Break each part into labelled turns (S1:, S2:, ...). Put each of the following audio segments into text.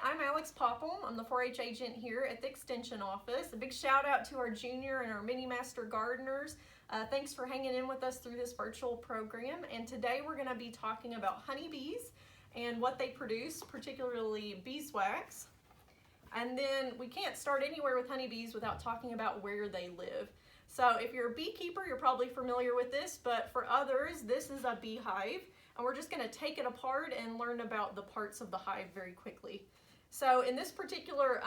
S1: I'm Alex Popham. I'm the 4-H agent here at the Extension Office. A big shout out to our junior and our mini master gardeners. Thanks for hanging in with us through this virtual program. And today we're going to be talking about honeybees and what they produce, particularly beeswax. And then we can't start anywhere with honeybees without talking about where they live. So if you're a beekeeper, you're probably familiar with this, but for others, this is a beehive. And we're just going to take it apart and learn about the parts of the hive very quickly. So in this particular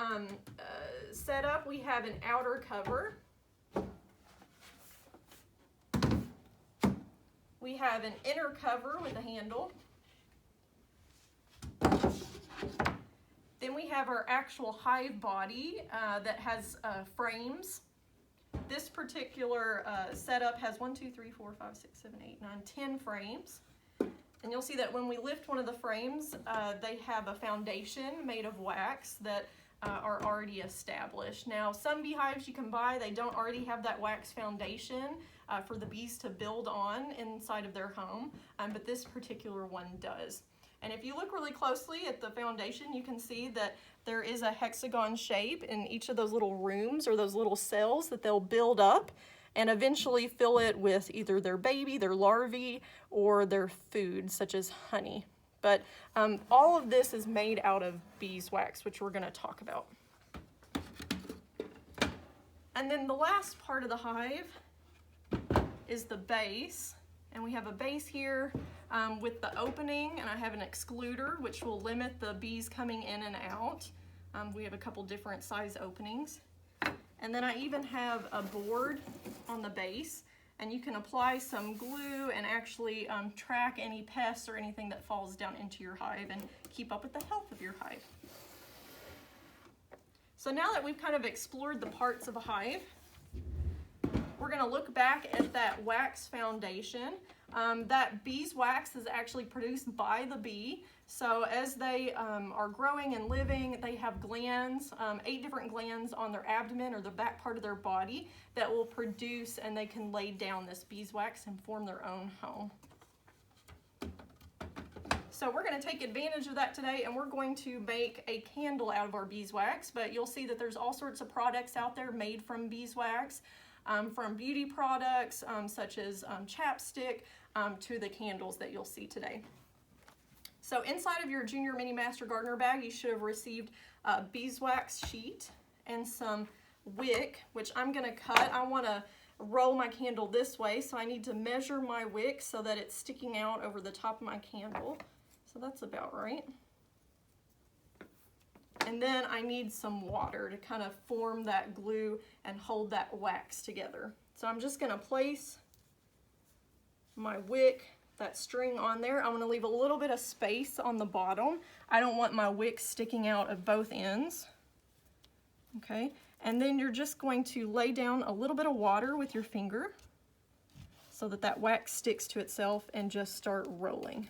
S1: setup, we have an outer cover. We have an inner cover with a handle. Then we have our actual hive body that has frames. This particular setup has 10 frames. And you'll see that when we lift one of the frames, they have a foundation made of wax that are already established. Now, some beehives you can buy, they don't already have that wax foundation for the bees to build on inside of their home, but this particular one does. And if you look really closely at the foundation, you can see that there is a hexagon shape in each of those little rooms or those little cells that they'll build up and eventually fill it with either their baby, their larvae, or their food, such as honey. But all of this is made out of beeswax, which we're going to talk about. And then the last part of the hive is the base. And we have a base here with the opening, and I have an excluder, which will limit the bees coming in and out. We have a couple different size openings. And then I even have a board on the base, and you can apply some glue and actually track any pests or anything that falls down into your hive and keep up with the health of your hive. So now that we've kind of explored the parts of a hive, we're going to look back at that wax foundation. That beeswax is actually produced by the bee. So as they are growing and living, they have glands, 8 different glands on their abdomen or the back part of their body that will produce, and they can lay down this beeswax and form their own home. So we're going to take advantage of that today, and we're going to make a candle out of our beeswax, but you'll see that there's all sorts of products out there made from beeswax, from beauty products such as chapstick to the candles that you'll see today. So inside of your Junior Mini Master Gardener bag, you should have received a beeswax sheet and some wick, which I'm going to cut. I want to roll my candle this way, so I need to measure my wick so that it's sticking out over the top of my candle. So that's about right. And then I need some water to kind of form that glue and hold that wax together. So I'm just going to place my wick, that string on there. I want to leave a little bit of space on the bottom. I don't want my wick sticking out of both ends. Okay, and then you're just going to lay down a little bit of water with your finger so that that wax sticks to itself, and just start rolling.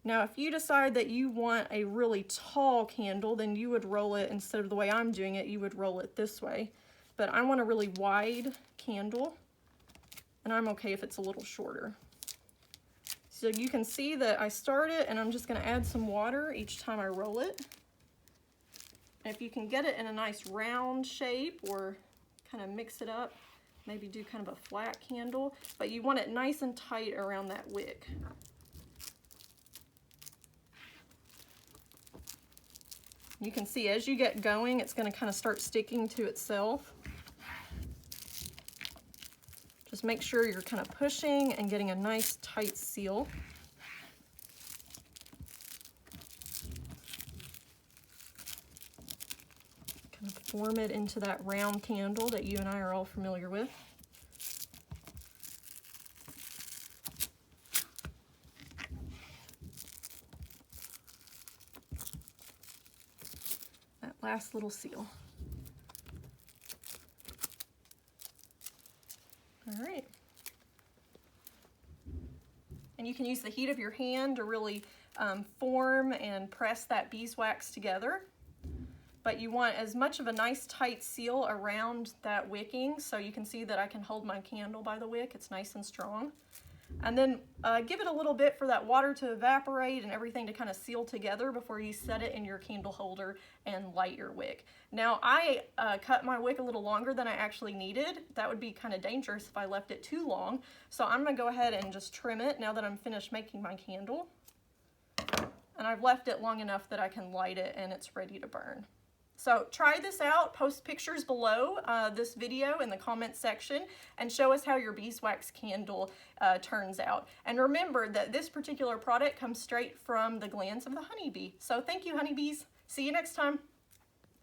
S1: Now, if you decide that you want a really tall candle, then you would roll it, instead of the way I'm doing it, you would roll it this way. But I want a really wide candle, and I'm okay if it's a little shorter. So you can see that I start it, and I'm just going to add some water each time I roll it. And if you can get it in a nice round shape, or kind of mix it up, maybe do kind of a flat candle, but you want it nice and tight around that wick. You can see as you get going, it's going to kind of start sticking to itself. Just make sure you're kind of pushing and getting a nice tight seal. Kind of form it into that round candle that you and I are all familiar with. That last little seal. All right. And you can use the heat of your hand to really form and press that beeswax together. But you want as much of a nice tight seal around that wicking, so you can see that I can hold my candle by the wick. It's nice and strong. And then give it a little bit for that water to evaporate and everything to kind of seal together before you set it in your candle holder and light your wick. Now I cut my wick a little longer than I actually needed. That would be kind of dangerous if I left it too long. So I'm gonna go ahead and just trim it now that I'm finished making my candle. And I've left it long enough that I can light it and it's ready to burn. So try this out, post pictures below this video in the comments section, and show us how your beeswax candle turns out. And remember that this particular product comes straight from the glands of the honeybee. So thank you, honeybees. See you next time.